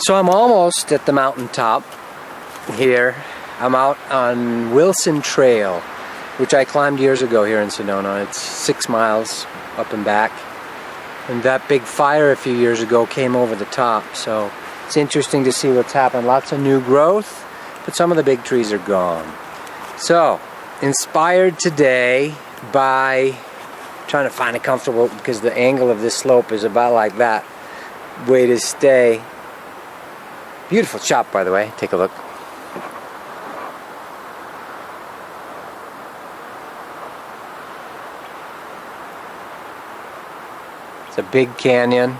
So I'm almost at the mountaintop here. I'm out on Wilson Trail, which I climbed years ago here in Sedona. It's 6 miles up and back. And that big fire a few years ago came over the top. So it's interesting to see what's happened. Lots of new growth, but some of the big trees are gone. So, inspired today by trying to find a comfortable, because the angle of this slope is about like that, way to stay. Beautiful shop, by the way. Take a look. It's a big canyon.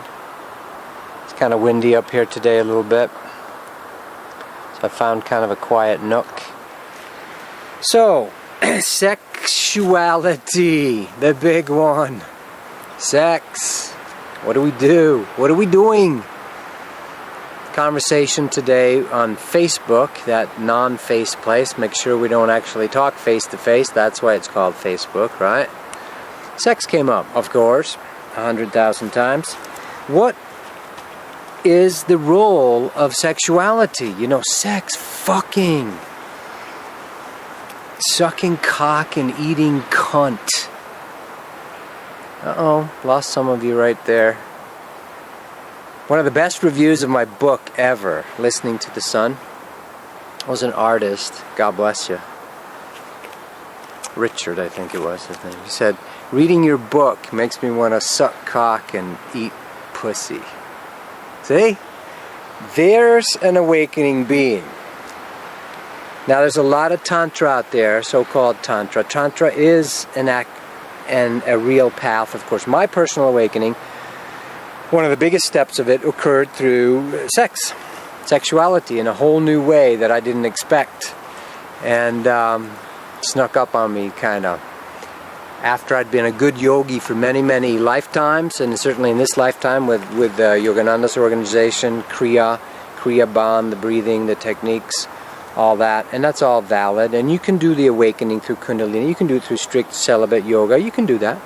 It's kind of windy up here today a little bit. So I found kind of a quiet nook. So, sexuality, the big one. Sex. What do we do? What are we doing? Conversation today on Facebook, that non-face place. Make sure we don't actually talk face to face. That's why it's called Facebook, right? Sex came up, of course, 100,000 times. What is the role of sexuality? You know, sex, fucking, sucking cock and eating cunt. Uh-oh, lost some of you right there. One of the best reviews of my book ever, Listening to the Sun, was an artist. God bless you. Richard, I think it was his name. He said, reading your book makes me want to suck cock and eat pussy. See? There's an awakening being. Now, there's a lot of Tantra out there, so-called Tantra. Tantra is an act and a real path, of course. My personal awakening, one of the biggest steps of it occurred through sexuality in a whole new way that I didn't expect, and snuck up on me kind of after I'd been a good yogi for many, many lifetimes, and certainly in this lifetime with Yogananda's organization, Kriya Band, the breathing, the techniques, all that, and that's all valid. And you can do the awakening through Kundalini. You can do it through strict celibate yoga. You can do that.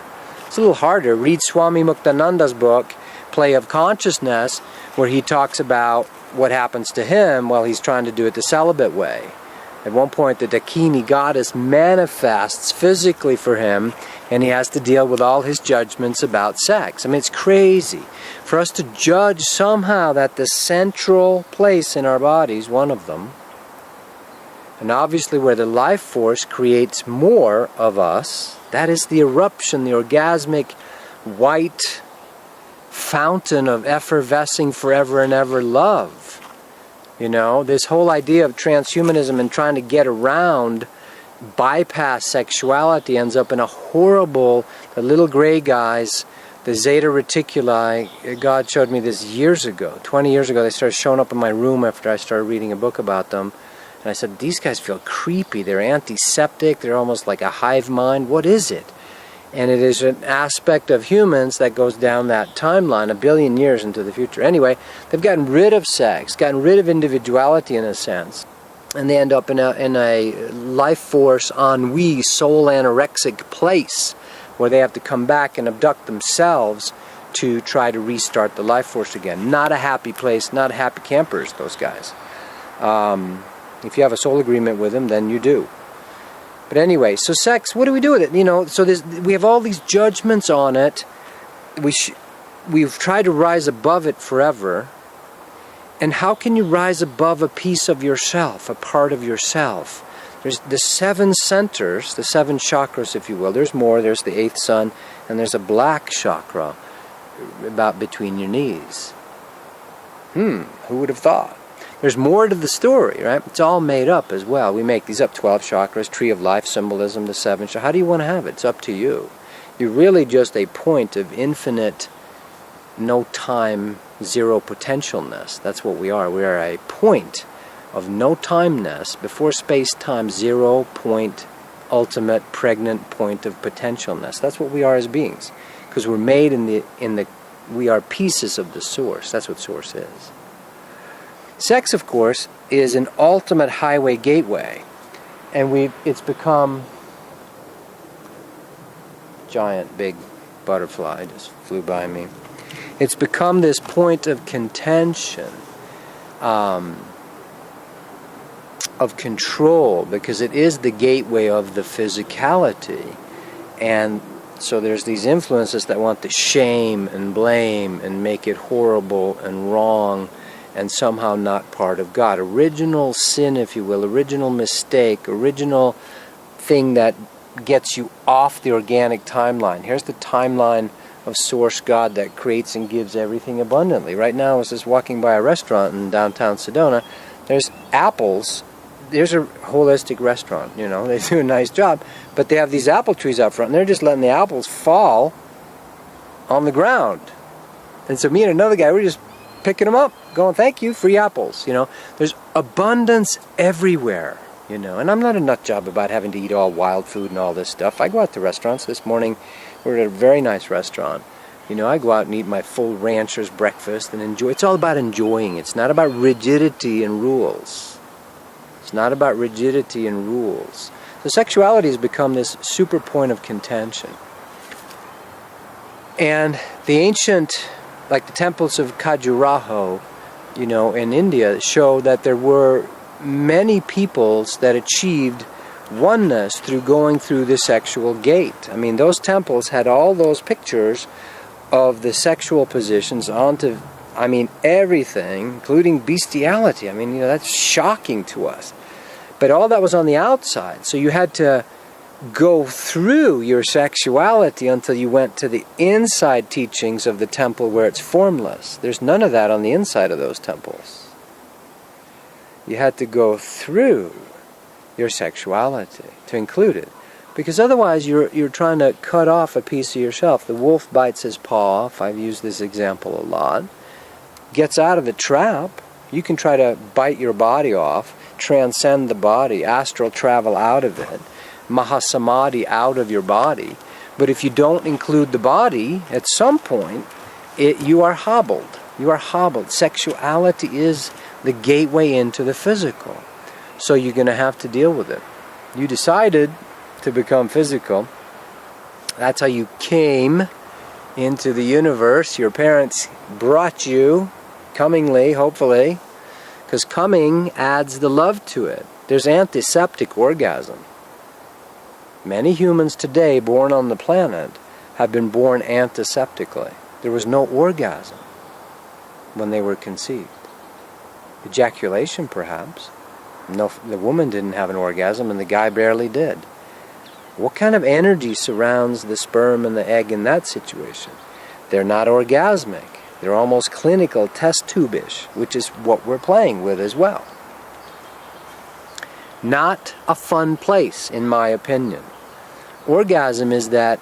It's a little harder. Read Swami Muktananda's book, Play of Consciousness, where he talks about what happens to him while he's trying to do it the celibate way. At one point, the Dakini goddess manifests physically for him, and he has to deal with all his judgments about sex. I mean, it's crazy for us to judge somehow that the central place in our bodies, one of them, and obviously where the life force creates more of us, that is the eruption, the orgasmic white fountain of effervescing forever and ever love. You know, this whole idea of transhumanism and trying to get around, bypass sexuality ends up in a horrible, the little gray guys, the Zeta Reticuli. God showed me this years ago, 20 years ago. They started showing up in my room after I started reading a book about them. And I said, these guys feel creepy. They're antiseptic. They're almost like a hive mind. What is it? And it is an aspect of humans that goes down that timeline, 1 billion years into the future. Anyway, they've gotten rid of sex, gotten rid of individuality in a sense. And they end up in a life force, ennui, soul anorexic place where they have to come back and abduct themselves to try to restart the life force again. Not a happy place, not happy campers, those guys. If you have a soul agreement with them, then you do. But anyway, so sex, what do we do with it? You know, so we have all these judgments on it. We've tried to rise above it forever. And how can you rise above a piece of yourself, a part of yourself? There's the 7 centers, the 7 chakras, if you will. There's more. There's the 8th sun, and there's a black chakra about between your knees. Who would have thought? There's more to the story, right? It's all made up as well. We make these up, 12 chakras, tree of life symbolism, the 7 chakras. How do you want to have it? It's up to you. You're really just a point of infinite, no time, zero potentialness. That's what we are. We are a point of no timeness before space-time, 0 point, ultimate, pregnant point of potentialness. That's what we are as beings. Because we're made we are pieces of the source. That's what source is. Sex, of course, is an ultimate highway gateway, and it's become giant, big butterfly just flew by me. It's become this point of contention of control, because it is the gateway of the physicality. And so there's these influences that want to shame and blame and make it horrible and wrong and somehow not part of God. Original sin, if you will, original mistake, original thing that gets you off the organic timeline. Here's the timeline of Source God that creates and gives everything abundantly. Right now I was just walking by a restaurant in downtown Sedona. There's apples. There's a holistic restaurant, you know, they do a nice job, but they have these apple trees out front, and they're just letting the apples fall on the ground. And so me and another guy, we're just picking them up, going, thank you, free apples, you know. There's abundance everywhere, you know, and I'm not a nut job about having to eat all wild food and all this stuff. I go out to restaurants. This morning, we were at a very nice restaurant. You know, I go out and eat my full rancher's breakfast and enjoy. It's all about enjoying. It's not about rigidity and rules. It's not about rigidity and rules. So sexuality has become this super point of contention. And the ancient, like the temples of Khajuraho, you know, in India, show that there were many peoples that achieved oneness through going through the sexual gate. I mean, those temples had all those pictures of the sexual positions onto, I mean, everything, including bestiality. I mean, you know, that's shocking to us. But all that was on the outside. So you had to go through your sexuality until you went to the inside teachings of the temple where it's formless. There's none of that on the inside of those temples. You had to go through your sexuality to include it. Because otherwise you're trying to cut off a piece of yourself. The wolf bites his paw off. I've used this example a lot. Gets out of the trap. You can try to bite your body off, transcend the body, astral travel out of it, mahasamadhi out of your body. But if you don't include the body, at some point, you are hobbled. You are hobbled. Sexuality is the gateway into the physical. So you're going to have to deal with it. You decided to become physical. That's how you came into the universe. Your parents brought you, comingly, hopefully, because coming adds the love to it. There's antiseptic orgasm. Many humans today born on the planet have been born antiseptically. There was no orgasm when they were conceived. Ejaculation, perhaps. No, the woman didn't have an orgasm and the guy barely did. What kind of energy surrounds the sperm and the egg in that situation? They're not orgasmic. They're almost clinical, test tube-ish, which is what we're playing with as well. Not a fun place, in my opinion. Orgasm is that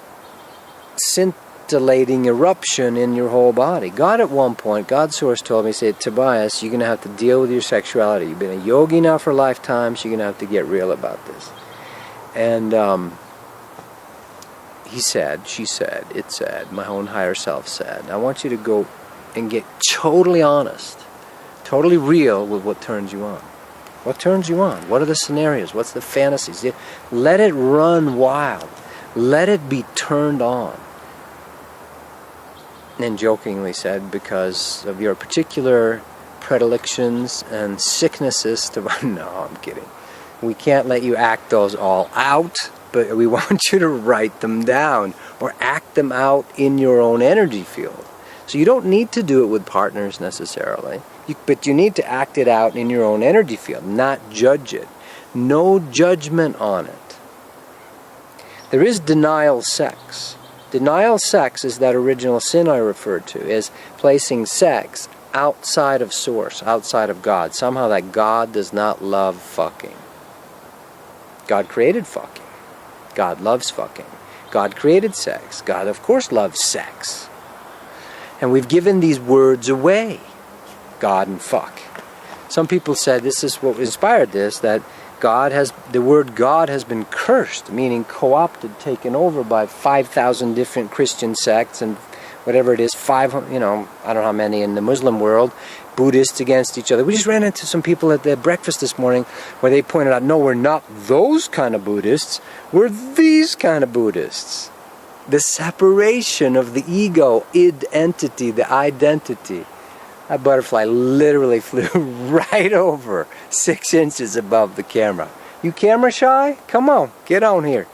scintillating eruption in your whole body. God at one point, God's source told me, he said, Tobias, you're going to have to deal with your sexuality. You've been a yogi now for lifetimes, you're going to have to get real about this. And he said, she said, it said, my own higher self said, I want you to go and get totally honest, totally real with what turns you on. What turns you on? What are the scenarios? What's the fantasies? Let it run wild. Let it be turned on. And jokingly said, because of your particular predilections and sicknesses to... No, I'm kidding. We can't let you act those all out, but we want you to write them down or act them out in your own energy field. So you don't need to do it with partners necessarily, but you need to act it out in your own energy field, not judge it. No judgment on it. There is denial sex. Denial sex is that original sin I referred to, is placing sex outside of source, outside of God. Somehow that God does not love fucking. God created fucking. God loves fucking. God created sex. God, of course, loves sex. And we've given these words away. God and fuck. Some people said this is what inspired this, that the word God has been cursed, meaning co-opted, taken over by 5,000 different Christian sects and whatever it is, 500, I don't know how many in the Muslim world, Buddhists against each other. We just ran into some people at the breakfast this morning where they pointed out, no, we're not those kind of Buddhists, we're these kind of Buddhists. The separation of the ego, id entity, the identity, That butterfly literally flew right over 6 inches above the camera. You camera shy? Come on, get on here.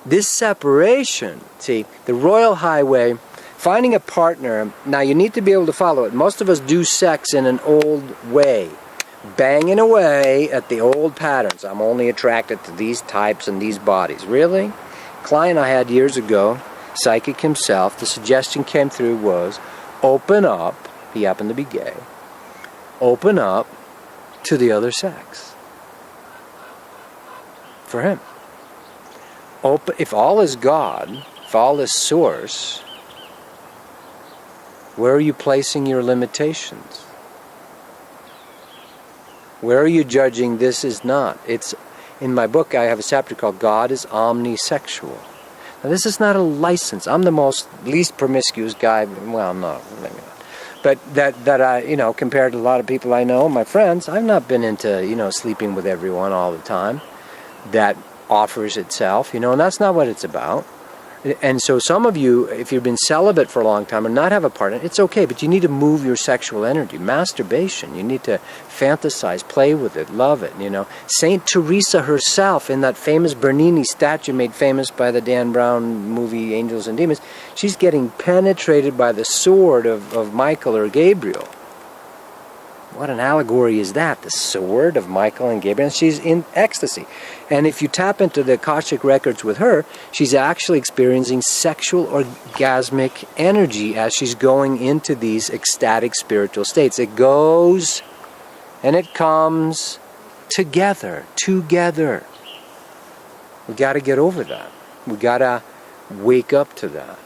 This separation, see, the royal highway, finding a partner, now you need to be able to follow it. Most of us do sex in an old way, banging away at the old patterns. I'm only attracted to these types and these bodies. Really? Client I had years ago, psychic himself, the suggestion came through was, open up, he happened to be gay, open up to the other sex. For him. If all is God, if all is source, where are you placing your limitations? Where are you judging this is not? It's in my book, I have a chapter called God is Omnisexual. Now this is not a license. I'm the least promiscuous guy, well, I'm not, maybe not. But that I, compared to a lot of people I know, my friends, I've not been into, sleeping with everyone all the time. That offers itself, and that's not what it's about. And so some of you, if you've been celibate for a long time and not have a partner, it's okay, but you need to move your sexual energy. Masturbation, you need to fantasize, play with it, love it, Saint Teresa herself, in that famous Bernini statue made famous by the Dan Brown movie Angels and Demons, she's getting penetrated by the sword of Michael or Gabriel. What an allegory is that? The sword of Michael and Gabriel. And she's in ecstasy. And if you tap into the Akashic records with her, she's actually experiencing sexual orgasmic energy as she's going into these ecstatic spiritual states. It goes and it comes together. We got to get over that. We got to wake up to that.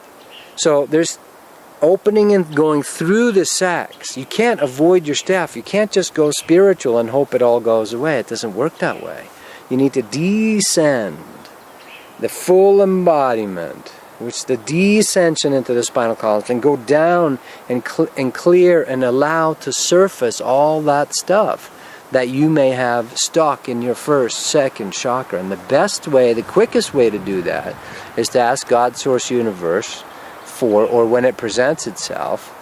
So there's opening and going through the sex. You can't avoid your stuff. You can't just go spiritual and hope it all goes away. It doesn't work that way. You need to descend the full embodiment, which is the descension into the spinal column, and go down and clear and allow to surface all that stuff that you may have stuck in your first, second chakra. And the best way, the quickest way to do that is to ask God, Source, Universe, or when it presents itself,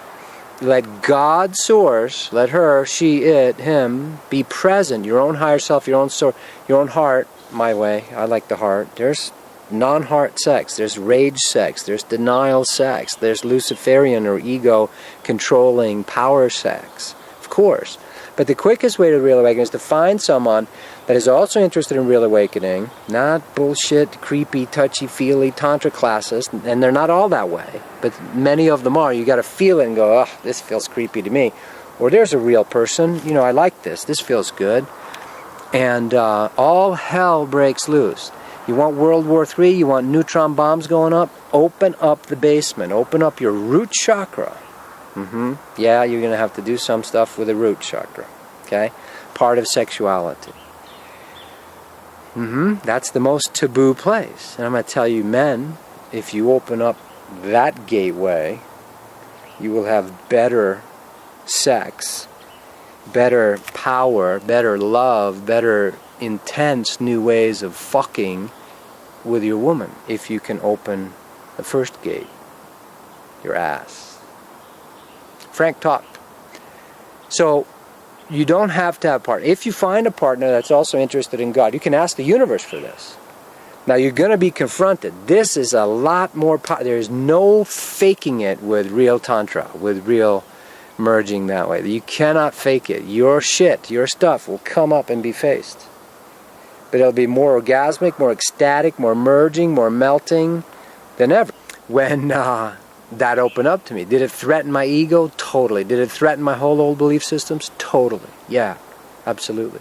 let God, Source, let her, she, it, him, be present. Your own higher self, your own soul, your own heart, my way. I like the heart. There's non-heart sex. There's rage sex. There's denial sex. There's Luciferian or ego-controlling power sex. Of course. But the quickest way to real awakening is to find someone that is also interested in real awakening, not bullshit, creepy, touchy-feely tantra classes, and they're not all that way, but many of them are. You got to feel it and go, oh, this feels creepy to me. Or there's a real person, I like this feels good. And all hell breaks loose. You want World War III, you want neutron bombs going up, open up the basement, open up your root chakra. Yeah, you're going to have to do some stuff with the root chakra, okay? Part of sexuality. That's the most taboo place. And I'm going to tell you, men, if you open up that gateway, you will have better sex, better power, better love, better intense new ways of fucking with your woman if you can open the first gate, your ass. Frank talked. So you don't have to have a partner. If you find a partner that's also interested in God, you can ask the universe for this. Now you're going to be confronted. This is a lot more there's no faking it with real tantra, with real merging that way. You cannot fake it. Your shit, your stuff will come up and be faced. But it'll be more orgasmic, more ecstatic, more merging, more melting than ever. When that opened up to me. Did it threaten my ego? Totally. Did it threaten my whole old belief systems? Totally. Yeah, absolutely.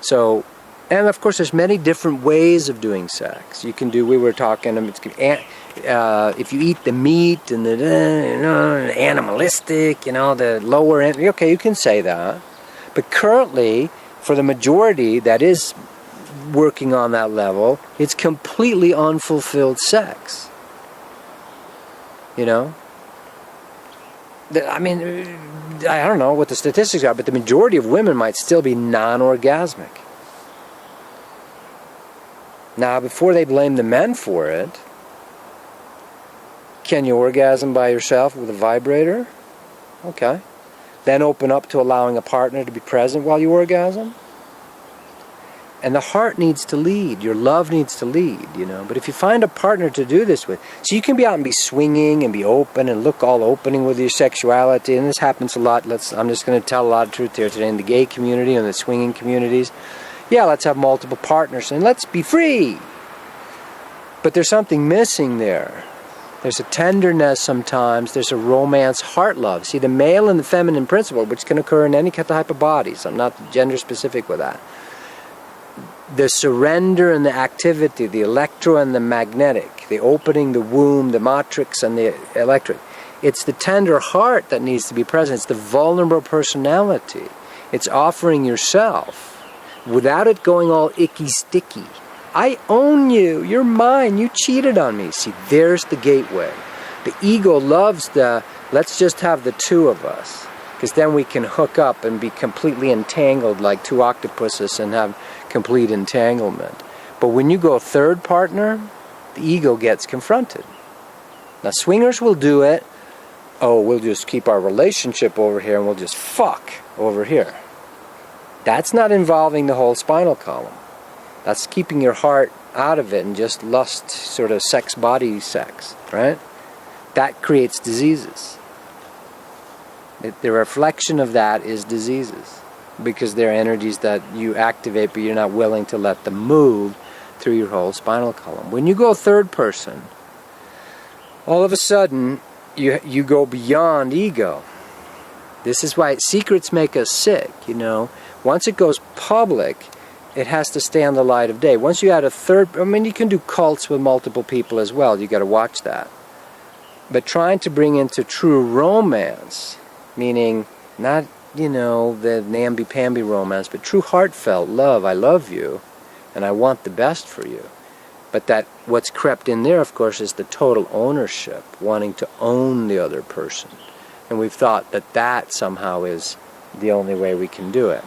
So, and of course there's many different ways of doing sex. You can do, we were talking, if you eat the meat and the animalistic, the lower end, okay, you can say that. But currently, for the majority that is working on that level, it's completely unfulfilled sex. I don't know what the statistics are, but the majority of women might still be non-orgasmic. Now, before they blame the men for it, can you orgasm by yourself with a vibrator? Okay. Then open up to allowing a partner to be present while you orgasm. And the heart needs to lead. Your love needs to lead, you know. But if you find a partner to do this with, so you can be out and be swinging and be open and look all opening with your sexuality. And this happens a lot. I'm just going to tell a lot of truth here today in the gay community and the swinging communities. Yeah, let's have multiple partners and let's be free. But there's something missing there. There's a tenderness sometimes. There's a romance, heart love. See, the male and the feminine principle, which can occur in any type of bodies. I'm not gender specific with that. The surrender and the activity, the electro and the magnetic, the opening, the womb, the matrix and the electric. It's the tender heart that needs to be present. It's the vulnerable personality. It's offering yourself without it going all icky sticky. I own you. You're mine. You cheated on me. See, there's the gateway. The ego loves let's just have the two of us. Because then we can hook up and be completely entangled like two octopuses and have complete entanglement. But when you go third partner, the ego gets confronted. Now swingers will do it. Oh, we'll just keep our relationship over here and we'll just fuck over here. That's not involving the whole spinal column. That's keeping your heart out of it and just lust, sort of sex, body sex, right? That creates diseases. The reflection of that is diseases. Because they're energies that you activate, but you're not willing to let them move through your whole spinal column. When you go third person, all of a sudden, you go beyond ego. This is why secrets make us sick, you know. Once it goes public, it has to stay on the light of day. Once you add a third, I mean, you can do cults with multiple people as well. You got to watch that. But trying to bring into true romance, meaning not, you know, the namby-pamby romance, but true heartfelt love. I love you, and I want the best for you. But that what's crept in there, of course, is the total ownership, wanting to own the other person. And we've thought that somehow is the only way we can do it.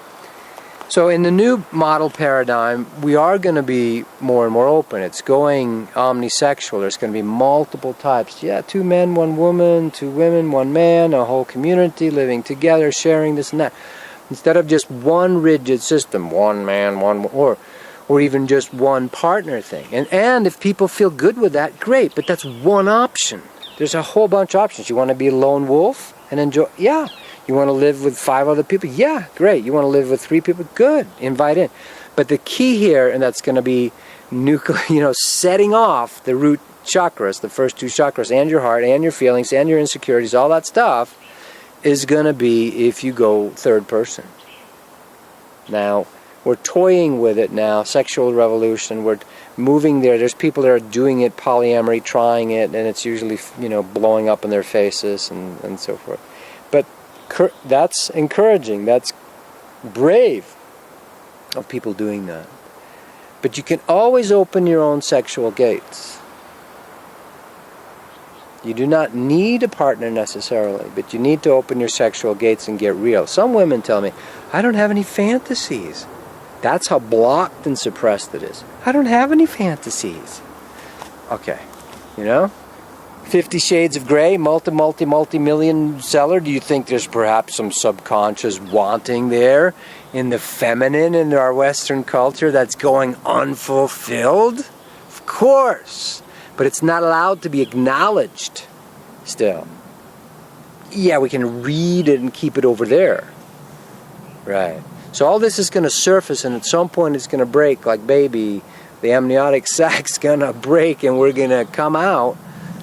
So in the new model paradigm, we are going to be more and more open. It's going omnisexual. There's going to be multiple types. Yeah, 2 men, 1 woman, 2 women, 1 man, a whole community living together, sharing this and that. Instead of just one rigid system, 1 man, 1 or even just one partner thing. And if people feel good with that, great, but that's one option. There's a whole bunch of options. You want to be a lone wolf and enjoy? Yeah. You want to live with 5 other people? Yeah, great. You want to live with 3 people? Good. Invite in. But the key here, and that's going to be setting off the root chakras, the first 2 chakras, and your heart, and your feelings, and your insecurities, all that stuff, is going to be if you go third person. Now, we're toying with it now, sexual revolution. We're moving there. There's people that are doing it, polyamory, trying it, and it's usually, blowing up in their faces and so forth. But that's encouraging. That's brave of people doing that. But you can always open your own sexual gates. You do not need a partner necessarily, but you need to open your sexual gates and get real. Some women tell me, I don't have any fantasies. That's how blocked and suppressed it is. I don't have any fantasies. Okay, 50 Shades of Grey, multi-million seller. Do you think there's perhaps some subconscious wanting there in the feminine in our Western culture that's going unfulfilled? Of course. But it's not allowed to be acknowledged still. Yeah, we can read it and keep it over there. Right. So all this is going to surface, and at some point it's going to break like baby. The amniotic sac's going to break, and we're going to come out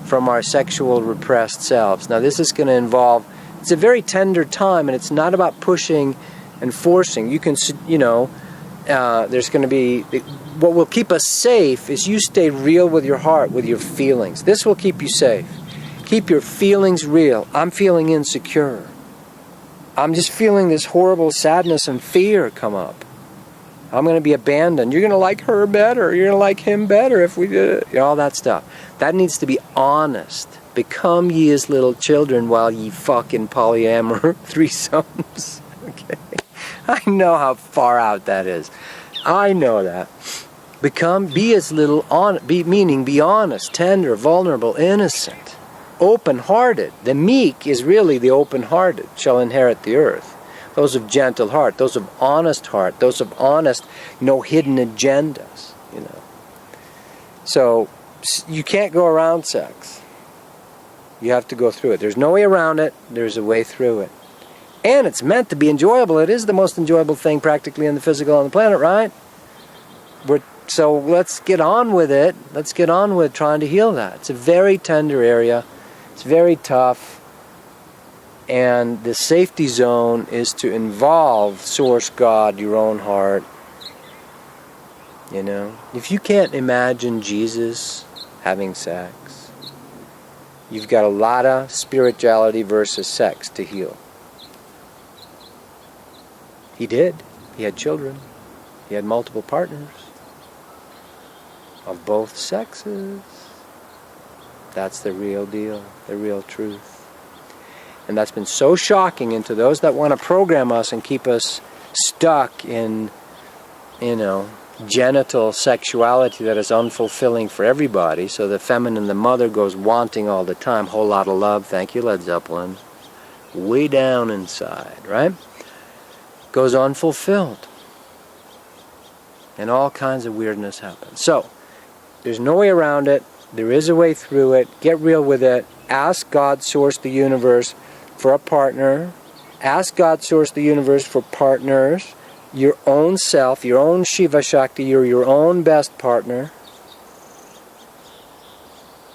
from our sexual repressed selves. Now this is going to involve, it's a very tender time, and it's not about pushing and forcing. You can, there's going to be, what will keep us safe is you stay real with your heart, with your feelings. This will keep you safe. Keep your feelings real. I'm feeling insecure. I'm just feeling this horrible sadness and fear come up. I'm going to be abandoned. You're going to like her better. You're going to like him better if we did it. All that stuff. That needs to be honest. Become ye as little children while ye fucking polyamor threesomes. Okay. I know how far out that is. I know that. Be as little, be honest, tender, vulnerable, innocent. open-hearted. The meek is really the open-hearted shall inherit the earth. Those of gentle heart, those of honest heart, those of honest, no hidden agendas, you know. So you can't go around sex. You have to go through it. There's no way around it. There's a way through it. And it's meant to be enjoyable. It is the most enjoyable thing practically in the physical on the planet, right? So let's get on with it. Let's get on with trying to heal that. It's a very tender area. It's very tough. And the safety zone is to involve Source God, your own heart. You know, if you can't imagine Jesus having sex, you've got a lot of spirituality versus sex to heal. He did. He had children. He had multiple partners of both sexes. That's the real deal, the real truth. And that's been so shocking into those that want to program us and keep us stuck in, you know, genital sexuality that is unfulfilling for everybody. So the feminine, the mother, goes wanting all the time. Whole lot of love, thank you, Led Zeppelin. Way down inside, right? Goes unfulfilled. And all kinds of weirdness happens. So, there's no way around it. There is a way through it. Get real with it. Ask God, Source, the universe, for a partner. Ask God, Source, the universe, for partners. Your own self, your own Shiva Shakti, you're your own best partner.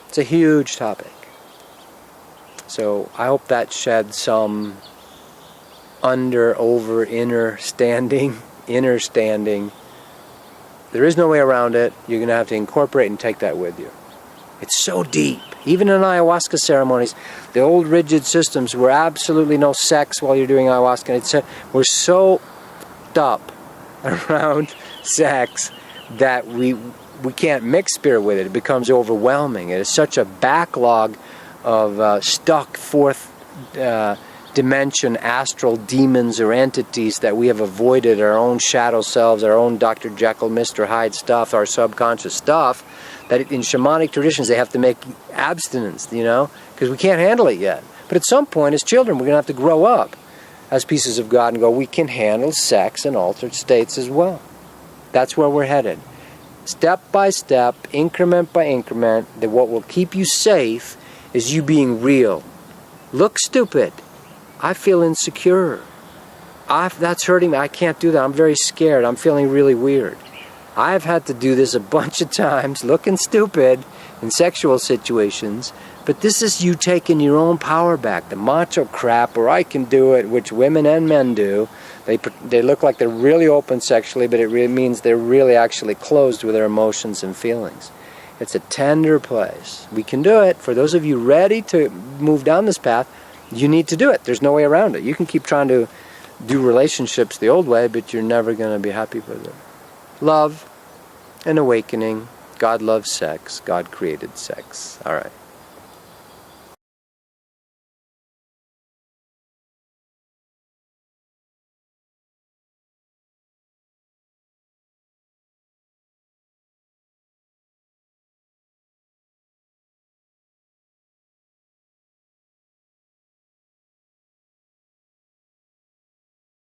It's a huge topic. So I hope that sheds some inner standing. There is no way around it. You're going to have to incorporate and take that with you. It's so deep. Even in ayahuasca ceremonies, the old rigid systems were absolutely no sex while you're doing ayahuasca. We're so up around sex that we can't mix spirit with it. It becomes overwhelming. It is such a backlog of stuck fourth dimension astral demons or entities that we have avoided, our own shadow selves, our own Dr. Jekyll, Mr. Hyde stuff, our subconscious stuff, that in shamanic traditions they have to make abstinence, you know, because we can't handle it yet. But at some point as children we're going to have to grow up as pieces of God and go, we can handle sex in altered states as well. That's where we're headed. Step by step, increment by increment, that what will keep you safe is you being real. Look stupid. I feel insecure. That's hurting me. I can't do that. I'm very scared. I'm feeling really weird. I've had to do this a bunch of times, looking stupid in sexual situations, but this is you taking your own power back. The macho crap, or I can do it, which women and men do. They look like they're really open sexually, but it really means they're really actually closed with their emotions and feelings. It's a tender place. We can do it. For those of you ready to move down this path, you need to do it. There's no way around it. You can keep trying to do relationships the old way, but you're never going to be happy with it. Love and awakening. God loves sex. God created sex. All right.